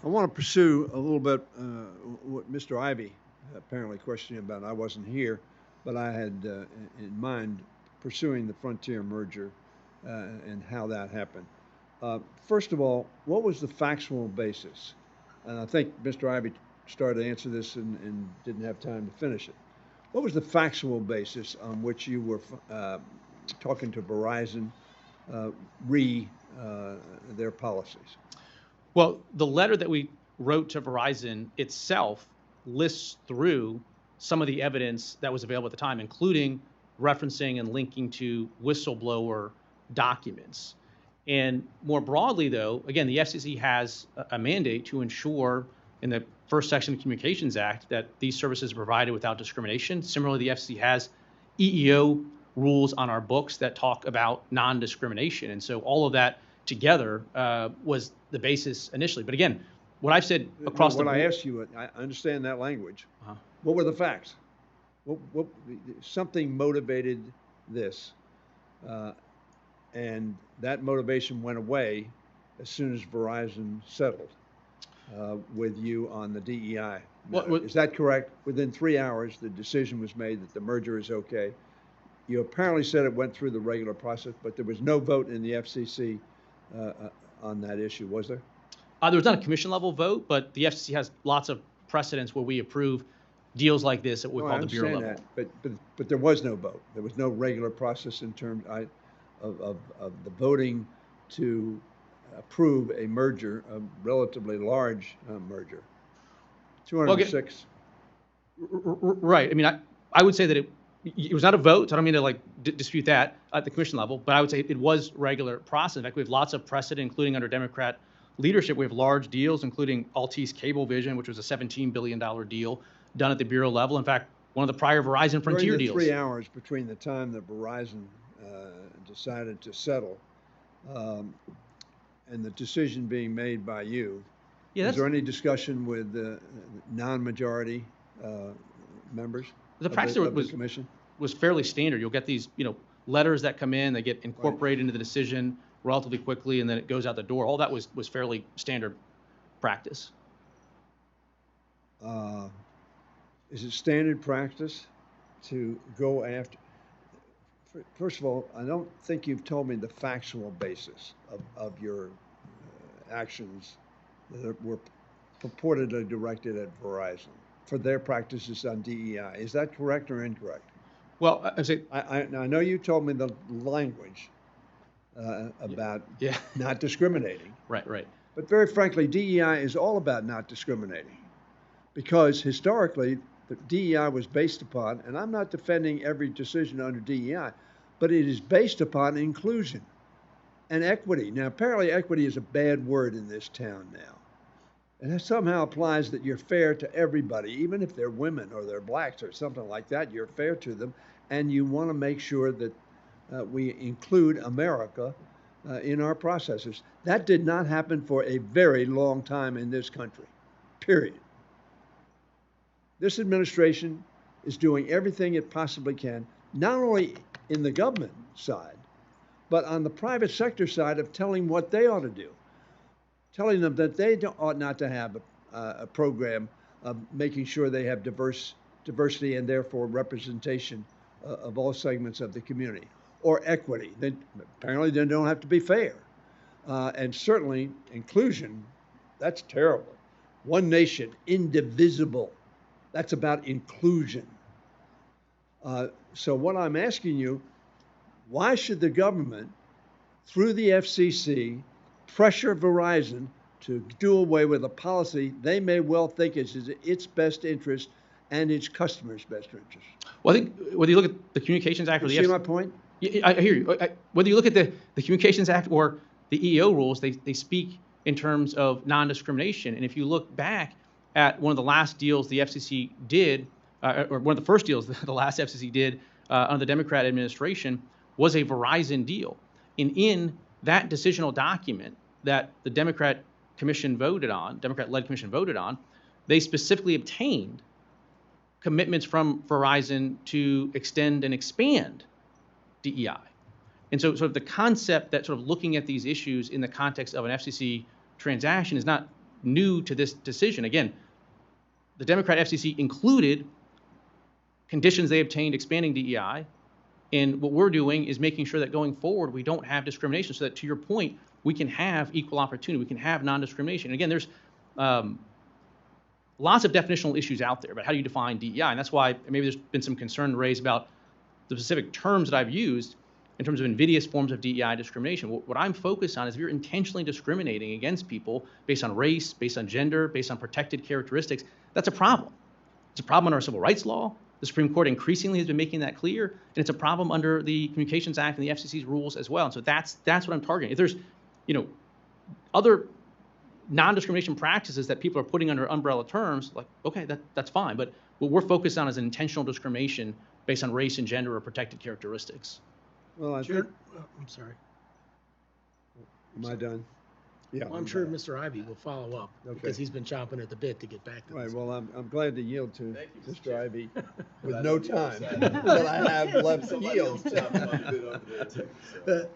I want to pursue a little bit what Mr. Ivy apparently questioning about. I wasn't here, but I had in mind pursuing the Frontier merger and how that happened. First of all, what was the factual basis? And I think Mr. Ivy started to answer this and didn't have time to finish it. What was the factual basis on which you were talking to Verizon their policies? Well, the letter that we wrote to Verizon itself lists through some of the evidence that was available at the time, including referencing and linking to whistleblower documents. And more broadly, though, again, the FCC has a mandate to ensure in the first section of the Communications Act that these services are provided without discrimination. Similarly, the FCC has EEO rules on our books that talk about non-discrimination. And so all of that together was the basis initially. But again, what I've said across the board. When I asked you, I understand that language. What were the facts? Something motivated this, and that motivation went away as soon as Verizon settled with you on the DEI. Is that correct? Within 3 hours, the decision was made that the merger is okay. You apparently said it went through the regular process, but there was no vote in the FCC on that issue, was there? There was not a commission level vote, but the FCC has lots of precedents where we approve deals like this at what we call the bureau level. That, but there was no vote. There was no regular process in terms of the voting to approve a merger, a relatively large merger. 206. Right. I mean, I would say that it was not a vote, so I don't mean to dispute that at the commission level, but I would say it was regular process. In fact, we have lots of precedent, including under Democrat leadership. We have large deals, including Altice Cablevision, which was a $17 billion deal done at the bureau level. In fact, one of the prior Verizon Frontier deals. During the 3 hours between the time that Verizon decided to settle and the decision being made by you, is there any discussion with non-majority members? The practice of the commission was fairly standard. You'll get these, letters that come in, they get incorporated into the decision relatively quickly, and then it goes out the door. All that was fairly standard practice. Is it standard practice to go after? First of all, I don't think you've told me the factual basis of your actions that were purportedly directed at Verizon for their practices on DEI. Is that correct or incorrect? Well, I know you told me the language about not discriminating. Right. But very frankly, DEI is all about not discriminating, because historically the DEI was based upon, and I'm not defending every decision under DEI, but it is based upon inclusion and equity. Now, apparently equity is a bad word in this town now. And that somehow applies that you're fair to everybody, even if they're women or they're blacks or something like that, you're fair to them. And you want to make sure that we include America in our processes. That did not happen for a very long time in this country, period. This administration is doing everything it possibly can, not only in the government side, but on the private sector side of telling what they ought to do. Telling them that they ought not to have a program of making sure they have diversity and therefore representation of all segments of the community, or equity. Apparently they don't have to be fair. And certainly inclusion, that's terrible. One nation, indivisible. That's about inclusion. So what I'm asking you, why should the government, through the FCC, pressure Verizon to do away with a policy they may well think is in its best interest and its customers' best interest? Well, I think whether you look at the Communications Act or the See my point? I hear you. Whether you look at the Communications Act or the EEO rules, they speak in terms of non-discrimination. And if you look back at one of the last deals the FCC did, or one of the first deals the last FCC did under the Democrat administration, was a Verizon deal. And in that decisional document that the Democrat-led commission voted on, they specifically obtained commitments from Verizon to extend and expand DEI. And so sort of the concept that sort of looking at these issues in the context of an FCC transaction is not new to this decision. Again, the Democrat FCC included conditions they obtained expanding DEI. And what we're doing is making sure that going forward, we don't have discrimination so that, to your point, we can have equal opportunity, we can have non-discrimination. And again, there's lots of definitional issues out there about how do you define DEI. And that's why maybe there's been some concern raised about the specific terms that I've used in terms of invidious forms of DEI discrimination. What I'm focused on is if you're intentionally discriminating against people based on race, based on gender, based on protected characteristics, that's a problem. It's a problem under our civil rights law. The Supreme Court increasingly has been making that clear, and it's a problem under the Communications Act and the FCC's rules as well. And so that's what I'm targeting. If there's, other non-discrimination practices that people are putting under umbrella terms, like, okay, that's fine. But what we're focused on is intentional discrimination based on race and gender or protected characteristics. Well, I Sure. think, I'm sorry. am I done? Yeah. Well, I'm sure Mr. Ivy will follow up because he's been chomping at the bit to get back to Right, this. well, I'm glad to yield to Thank you, Mr. Mr. Chair. Ivy But with I no know the other time side. that I have left to Somebody yield. else chopped on a bit over there too, so.